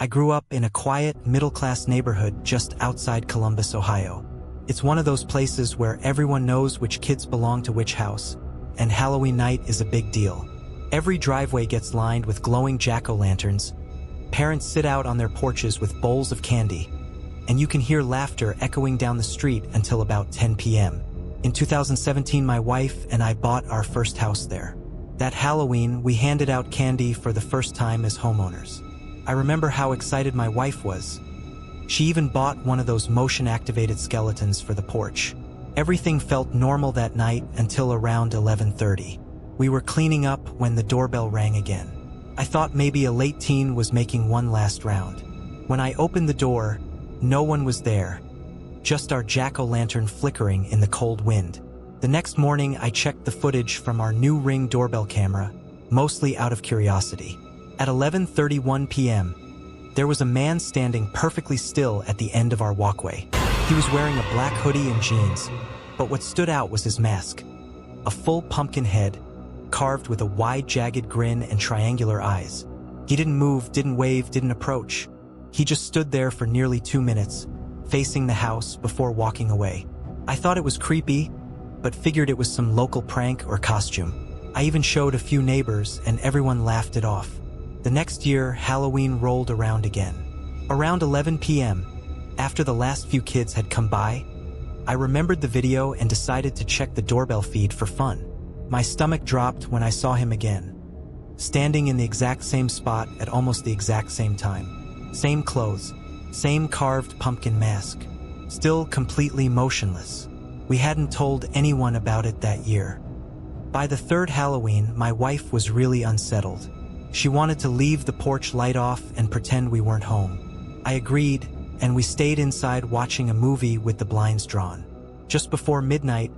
I grew up in a quiet, middle-class neighborhood just outside Columbus, Ohio. It's one of those places where everyone knows which kids belong to which house, and Halloween night is a big deal. Every driveway gets lined with glowing jack-o'-lanterns. Parents sit out on their porches with bowls of candy, and you can hear laughter echoing down the street until about 10 p.m. In 2017, my wife and I bought our first house there. That Halloween, we handed out candy for the first time as homeowners. I remember how excited my wife was. She even bought one of those motion-activated skeletons for the porch. Everything felt normal that night until around 11:30. We were cleaning up when the doorbell rang again. I thought maybe a late teen was making one last round. When I opened the door, no one was there, just our jack-o'-lantern flickering in the cold wind. The next morning, I checked the footage from our new Ring doorbell camera, mostly out of curiosity. At 11:31 p.m., there was a man standing perfectly still at the end of our walkway. He was wearing a black hoodie and jeans, but what stood out was his mask. A full pumpkin head, carved with a wide, jagged grin and triangular eyes. He didn't move, didn't wave, didn't approach. He just stood there for nearly 2 minutes, facing the house before walking away. I thought it was creepy, but figured it was some local prank or costume. I even showed a few neighbors, and everyone laughed it off. The next year, Halloween rolled around again. Around 11 p.m., after the last few kids had come by, I remembered the video and decided to check the doorbell feed for fun. My stomach dropped when I saw him again, standing in the exact same spot at almost the exact same time. Same clothes, same carved pumpkin mask, still completely motionless. We hadn't told anyone about it that year. By the third Halloween, my wife was really unsettled. She wanted to leave the porch light off and pretend we weren't home. I agreed, and we stayed inside watching a movie with the blinds drawn. Just before midnight,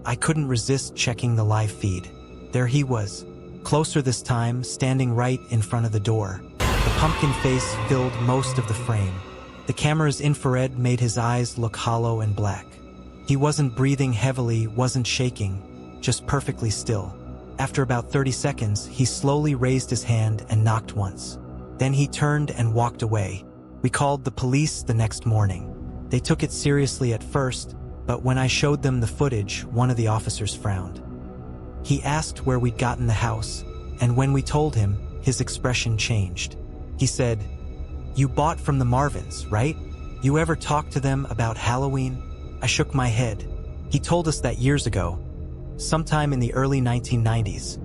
I couldn't resist checking the live feed. There he was, closer this time, standing right in front of the door. The pumpkin face filled most of the frame. The camera's infrared made his eyes look hollow and black. He wasn't breathing heavily, wasn't shaking, just perfectly still. After about 30 seconds, he slowly raised his hand and knocked once. Then he turned and walked away. We called the police the next morning. They took it seriously at first, but when I showed them the footage, one of the officers frowned. He asked where we'd gotten the house, and when we told him, his expression changed. He said, "You bought from the Marvins, right? You ever talk to them about Halloween?" I shook my head. He told us that years ago, sometime in the early 1990s,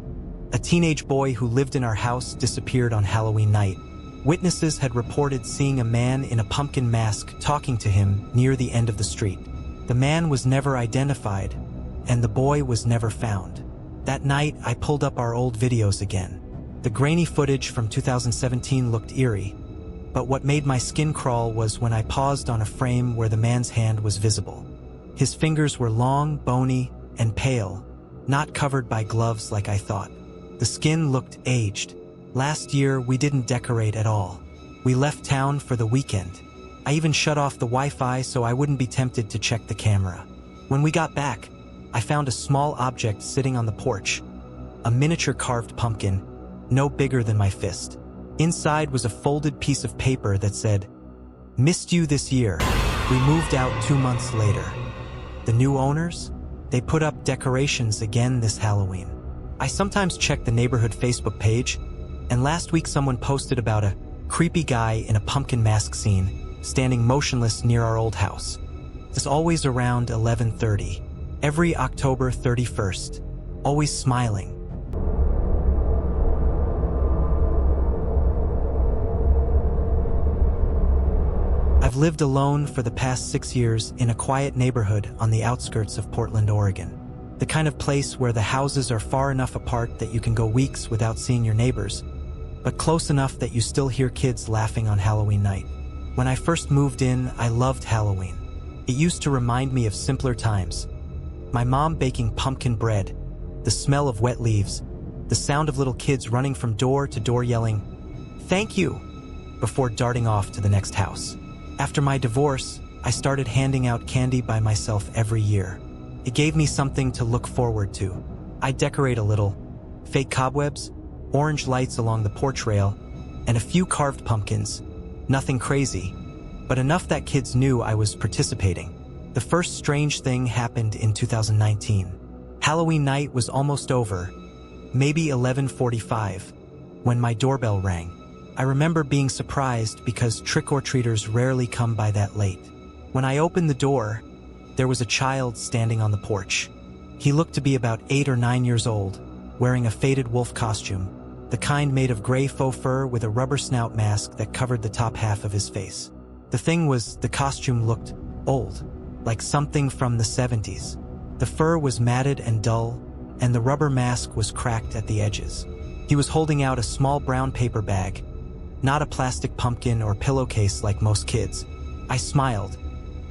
a teenage boy who lived in our house disappeared on Halloween night. Witnesses had reported seeing a man in a pumpkin mask talking to him near the end of the street. The man was never identified, and the boy was never found. That night, I pulled up our old videos again. The grainy footage from 2017 looked eerie, but what made my skin crawl was when I paused on a frame where the man's hand was visible. His fingers were long, bony, and pale, not covered by gloves like I thought. The skin looked aged. Last year, we didn't decorate at all. We left town for the weekend. I even shut off the Wi-Fi so I wouldn't be tempted to check the camera. When we got back, I found a small object sitting on the porch, a miniature carved pumpkin, no bigger than my fist. Inside was a folded piece of paper that said, "Missed you this year. We moved out 2 months later." The new owners? They put up decorations again this Halloween. I sometimes check the neighborhood Facebook page, and last week someone posted about a creepy guy in a pumpkin mask scene, standing motionless near our old house. It's always around 11:30, every October 31st, always smiling. I've lived alone for the past 6 years in a quiet neighborhood on the outskirts of Portland, Oregon. The kind of place where the houses are far enough apart that you can go weeks without seeing your neighbors, but close enough that you still hear kids laughing on Halloween night. When I first moved in, I loved Halloween. It used to remind me of simpler times. My mom baking pumpkin bread, the smell of wet leaves, the sound of little kids running from door to door yelling, "Thank you," before darting off to the next house. After my divorce, I started handing out candy by myself every year. It gave me something to look forward to. I decorate a little, fake cobwebs, orange lights along the porch rail, and a few carved pumpkins, Nothing crazy, but enough that kids knew I was participating. The first strange thing happened in 2019. Halloween night was almost over, maybe 11:45, when my doorbell rang. I remember being surprised because trick-or-treaters rarely come by that late. When I opened the door, there was a child standing on the porch. He looked to be about 8 or 9 years old, wearing a faded wolf costume, the kind made of gray faux fur with a rubber snout mask that covered the top half of his face. The thing was, the costume looked old, like something from the 70s. The fur was matted and dull, and the rubber mask was cracked at the edges. He was holding out a small brown paper bag, not a plastic pumpkin or pillowcase like most kids. I smiled,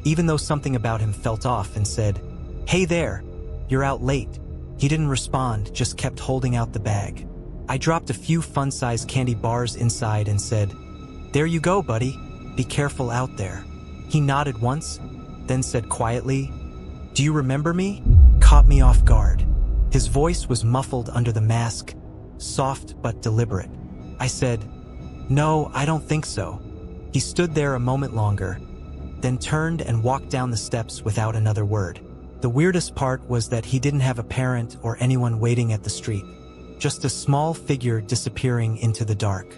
even though something about him felt off, and said, "Hey there, you're out late." He didn't respond, just kept holding out the bag. I dropped a few fun-sized candy bars inside and said, "There you go, buddy. Be careful out there." He nodded once, then said quietly, "Do you remember me?" Caught me off guard. His voice was muffled under the mask, soft but deliberate. I said, "No, I don't think so." He stood there a moment longer, then turned and walked down the steps without another word. The weirdest part was that he didn't have a parent or anyone waiting at the street, just a small figure disappearing into the dark.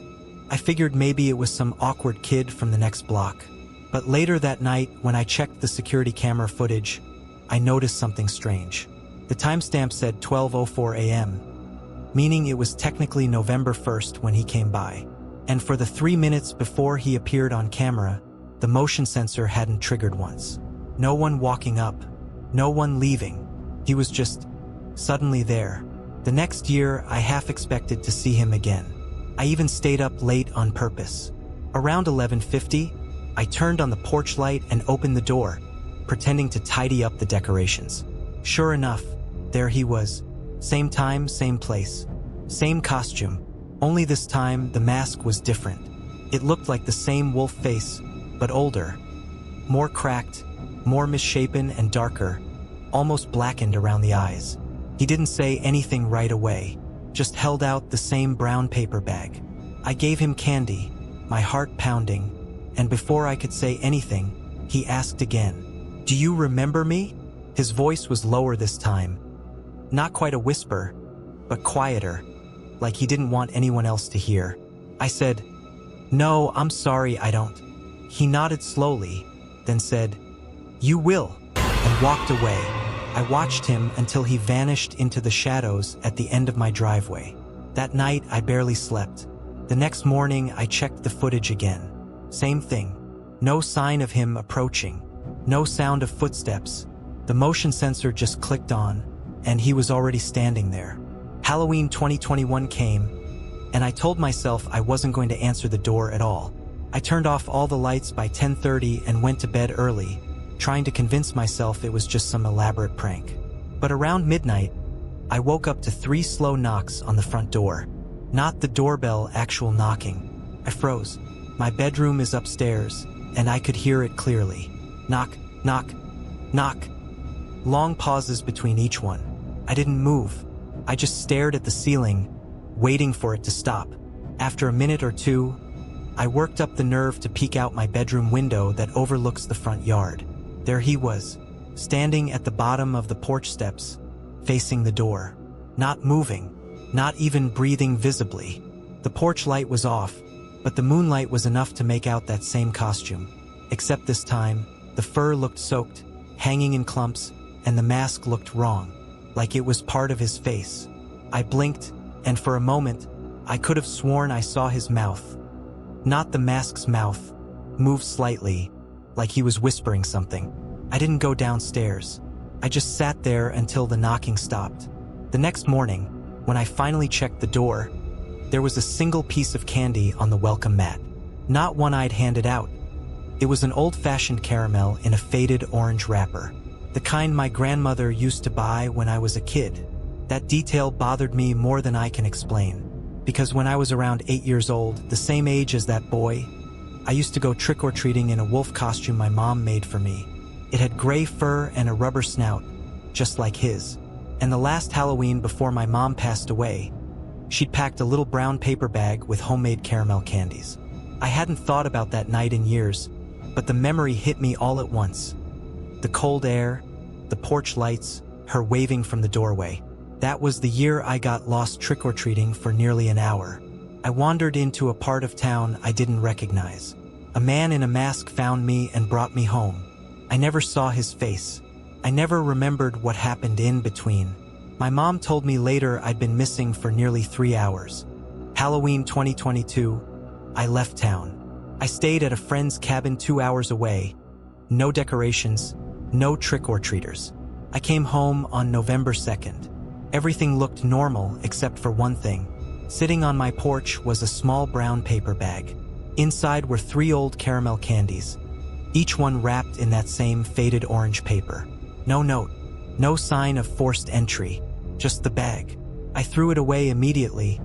I figured maybe it was some awkward kid from the next block. But later that night, when I checked the security camera footage, I noticed something strange. The timestamp said 12:04 a.m., meaning it was technically November 1st when he came by. And for the 3 minutes before he appeared on camera, the motion sensor hadn't triggered once. No one walking up, no one leaving. He was just suddenly there. The next year, I half expected to see him again. I even stayed up late on purpose. Around 11:50, I turned on the porch light and opened the door, pretending to tidy up the decorations. Sure enough, there he was. Same time, same place, same costume. Only this time, the mask was different. It looked like the same wolf face, but older. More cracked, more misshapen and darker, almost blackened around the eyes. He didn't say anything right away, just held out the same brown paper bag. I gave him candy, my heart pounding, and before I could say anything, he asked again, "Do you remember me?" His voice was lower this time. Not quite a whisper, but quieter, like he didn't want anyone else to hear. I said, "No, I'm sorry, I don't." He nodded slowly, then said, "You will," and walked away. I watched him until he vanished into the shadows at the end of my driveway. That night, I barely slept. The next morning, I checked the footage again. Same thing. No sign of him approaching. No sound of footsteps. The motion sensor just clicked on, and he was already standing there. Halloween 2021 came, and I told myself I wasn't going to answer the door at all. I turned off all the lights by 10:30 and went to bed early, trying to convince myself it was just some elaborate prank. But around midnight, I woke up to 3 slow knocks on the front door. Not the doorbell, actual knocking. I froze. My bedroom is upstairs, and I could hear it clearly. Knock, knock, knock. Long pauses between each one. I didn't move. I just stared at the ceiling, waiting for it to stop. After a minute or two, I worked up the nerve to peek out my bedroom window that overlooks the front yard. There he was, standing at the bottom of the porch steps, facing the door. Not moving, not even breathing visibly. The porch light was off, but the moonlight was enough to make out that same costume. Except this time, the fur looked soaked, hanging in clumps, and the mask looked wrong, like it was part of his face. I blinked, and for a moment, I could have sworn I saw his mouth. Not the mask's mouth, move slightly, like he was whispering something. I didn't go downstairs. I just sat there until the knocking stopped. The next morning, when I finally checked the door, there was a single piece of candy on the welcome mat. Not one I'd handed out. It was an old-fashioned caramel in a faded orange wrapper, the kind my grandmother used to buy when I was a kid. That detail bothered me more than I can explain, because when I was around 8 years old, the same age as that boy, I used to go trick-or-treating in a wolf costume my mom made for me. It had gray fur and a rubber snout, just like his. And the last Halloween before my mom passed away, she'd packed a little brown paper bag with homemade caramel candies. I hadn't thought about that night in years, but the memory hit me all at once. The cold air, the porch lights, her waving from the doorway. That was the year I got lost trick-or-treating for nearly an hour. I wandered into a part of town I didn't recognize. A man in a mask found me and brought me home. I never saw his face. I never remembered what happened in between. My mom told me later I'd been missing for nearly 3 hours. Halloween 2022, I left town. I stayed at a friend's cabin 2 hours away. No decorations, no trick-or-treaters. I came home on November 2nd. Everything looked normal except for one thing. Sitting on my porch was a small brown paper bag. Inside were 3 old caramel candies, each one wrapped in that same faded orange paper. No note, no sign of forced entry, just the bag. I threw it away immediately,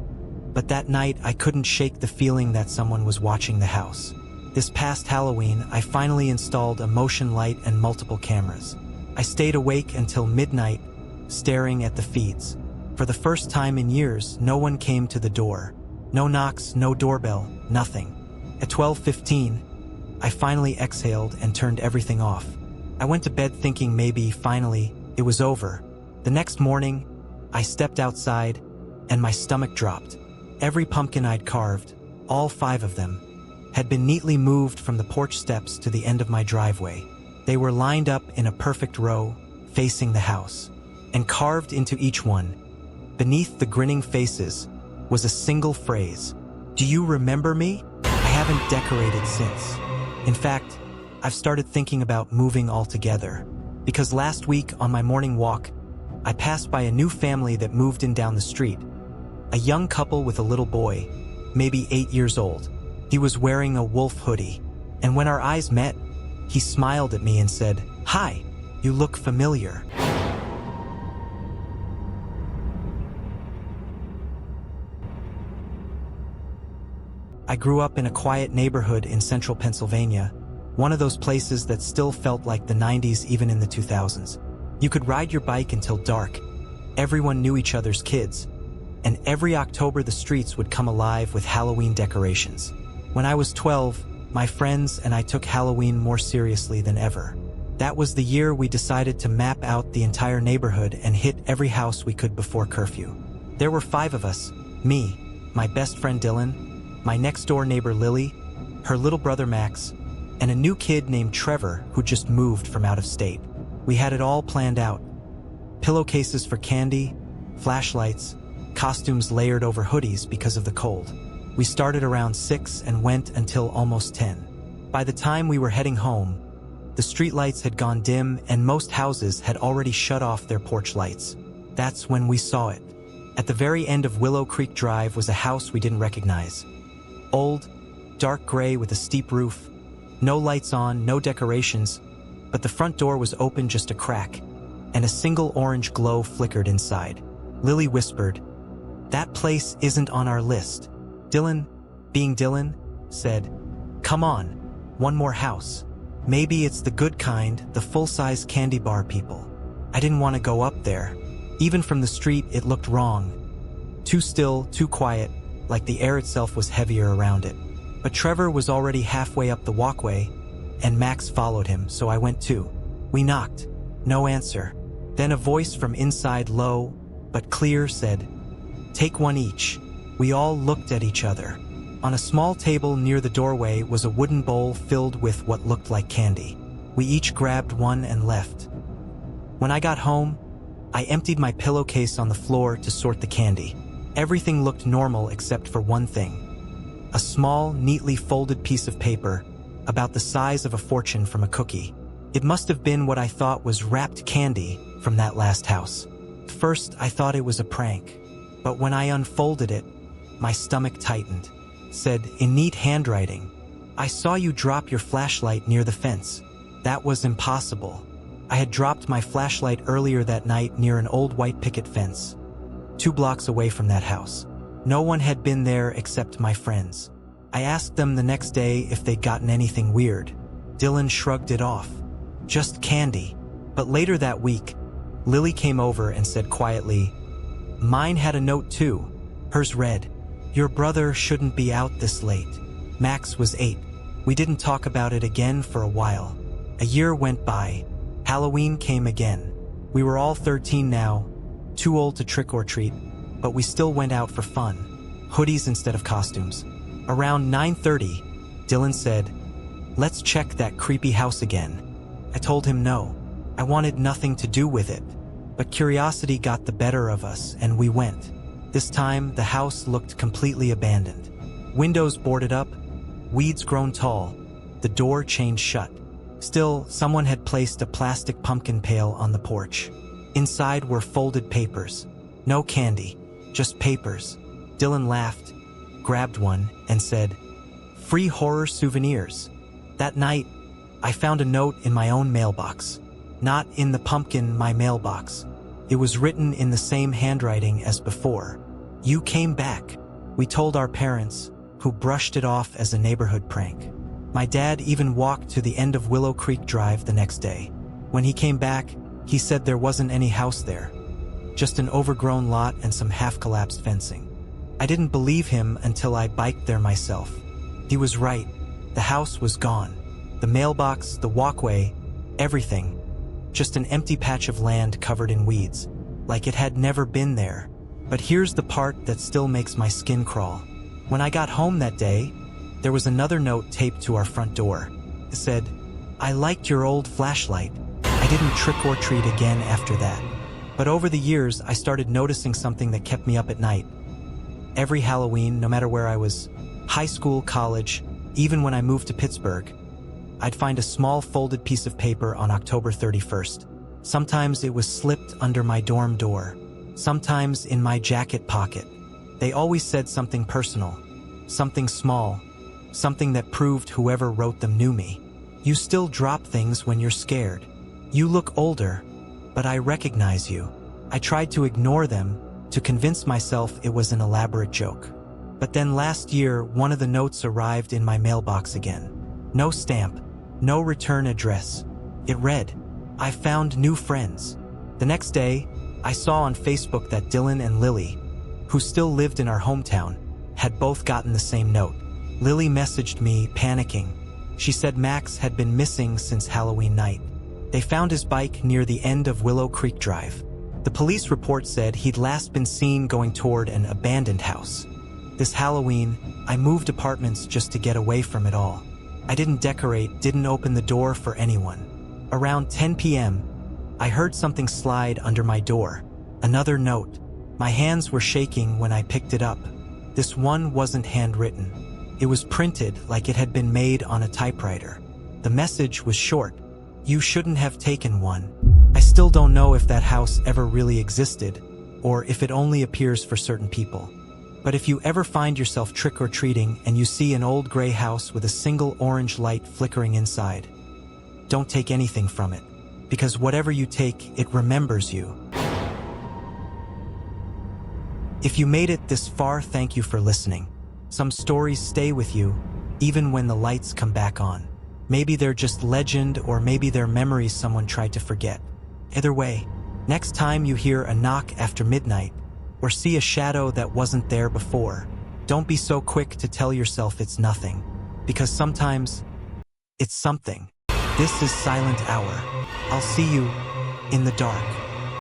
but that night I couldn't shake the feeling that someone was watching the house. This past Halloween, I finally installed a motion light and multiple cameras. I stayed awake until midnight, staring at the feeds. For the first time in years, no one came to the door. No knocks, no doorbell, nothing. At 12:15, I finally exhaled and turned everything off. I went to bed thinking maybe, finally, it was over. The next morning, I stepped outside, and my stomach dropped. Every pumpkin I'd carved, all 5 of them, had been neatly moved from the porch steps to the end of my driveway. They were lined up in a perfect row, facing the house. And carved into each one, beneath the grinning faces, was a single phrase. "Do you remember me?" I haven't decorated since. In fact, I've started thinking about moving altogether, because last week on my morning walk, I passed by a new family that moved in down the street. A young couple with a little boy, maybe 8 years old. He was wearing a wolf hoodie, and when our eyes met, he smiled at me and said, "Hi, you look familiar." I grew up in a quiet neighborhood in central Pennsylvania, one of those places that still felt like the 90s even in the 2000s. You could ride your bike until dark. Everyone knew each other's kids. And every October the streets would come alive with Halloween decorations. When I was 12, my friends and I took Halloween more seriously than ever. That was the year we decided to map out the entire neighborhood and hit every house we could before curfew. There were 5 of us, me, my best friend Dylan, my next-door neighbor Lily, her little brother Max, and a new kid named Trevor who just moved from out of state. We had it all planned out. Pillowcases for candy, flashlights, costumes layered over hoodies because of the cold. We started around 6 and went until almost 10. By the time we were heading home, the streetlights had gone dim and most houses had already shut off their porch lights. That's when we saw it. At the very end of Willow Creek Drive was a house we didn't recognize. Old, dark gray with a steep roof, no lights on, no decorations, but the front door was open just a crack, and a single orange glow flickered inside. Lily whispered, "That place isn't on our list." Dylan, being Dylan, said, "Come on, one more house. Maybe it's the good kind, the full-size candy bar people." I didn't want to go up there. Even from the street, it looked wrong. Too still, too quiet, like the air itself was heavier around it. But Trevor was already halfway up the walkway, and Max followed him, so I went too. We knocked. No answer. Then a voice from inside, low but clear, said, "Take one each." We all looked at each other. On a small table near the doorway was a wooden bowl filled with what looked like candy. We each grabbed one and left. When I got home, I emptied my pillowcase on the floor to sort the candy. Everything looked normal except for one thing. A small, neatly folded piece of paper, about the size of a fortune from a cookie. It must have been what I thought was wrapped candy from that last house. First, I thought it was a prank, but when I unfolded it, my stomach tightened. Said, in neat handwriting, "I saw you drop your flashlight near the fence." That was impossible. I had dropped my flashlight earlier that night near an old white picket fence, 2 blocks away from that house. No one had been there except my friends. I asked them the next day if they'd gotten anything weird. Dylan shrugged it off. Just candy. But later that week, Lily came over and said quietly, "Mine had a note too." Hers read, "Your brother shouldn't be out this late." Max was 8. We didn't talk about it again for a while. A year went by. Halloween came again. We were all 13 now, too old to trick or treat, but we still went out for fun. Hoodies instead of costumes. Around 9:30, Dylan said, "Let's check that creepy house again." I told him no. I wanted nothing to do with it. But curiosity got the better of us, and we went. This time, the house looked completely abandoned. Windows boarded up, weeds grown tall, the door chained shut. Still, someone had placed a plastic pumpkin pail on the porch. Inside were folded papers. No candy, just papers. Dylan laughed, grabbed one, and said, "Free horror souvenirs." That night, I found a note in my own mailbox. Not in the pumpkin, my mailbox. It was written in the same handwriting as before. "You came back." We told our parents, who brushed it off as a neighborhood prank. My dad even walked to the end of Willow Creek Drive the next day. When he came back, he said there wasn't any house there. Just an overgrown lot and some half-collapsed fencing. I didn't believe him until I biked there myself. He was right. The house was gone. The mailbox, the walkway, everything. Just an empty patch of land covered in weeds, like it had never been there. But here's the part that still makes my skin crawl. When I got home that day, there was another note taped to our front door. It said, "I liked your old flashlight." I didn't trick or treat again after that. But over the years, I started noticing something that kept me up at night. Every Halloween, no matter where I was, high school, college, even when I moved to Pittsburgh, I'd find a small folded piece of paper on October 31st. Sometimes it was slipped under my dorm door, sometimes in my jacket pocket. They always said something personal, something small, something that proved whoever wrote them knew me. You still drop things when you're scared. You look older, but I recognize you. I tried to ignore them, to convince myself it was an elaborate joke. But then last year, one of the notes arrived in my mailbox again. No stamp, no return address. It read, "I found new friends." The next day, I saw on Facebook that Dylan and Lily, who still lived in our hometown, had both gotten the same note. Lily messaged me, panicking. She said Max had been missing since Halloween night. They found his bike near the end of Willow Creek Drive. The police report said he'd last been seen going toward an abandoned house. This Halloween, I moved apartments just to get away from it all. I didn't decorate, didn't open the door for anyone. Around 10 p.m., I heard something slide under my door. Another note. My hands were shaking when I picked it up. This one wasn't handwritten. It was printed like it had been made on a typewriter. The message was short. "You shouldn't have taken one." I still don't know if that house ever really existed, or if it only appears for certain people. But if you ever find yourself trick-or-treating and you see an old gray house with a single orange light flickering inside, don't take anything from it, because whatever you take, it remembers you. If you made it this far, thank you for listening. Some stories stay with you, even when the lights come back on. Maybe they're just legend, or maybe they're memories someone tried to forget. Either way, next time you hear a knock after midnight, or see a shadow that wasn't there before, don't be so quick to tell yourself it's nothing, because sometimes it's something. This is Silent Hour. I'll see you in the dark.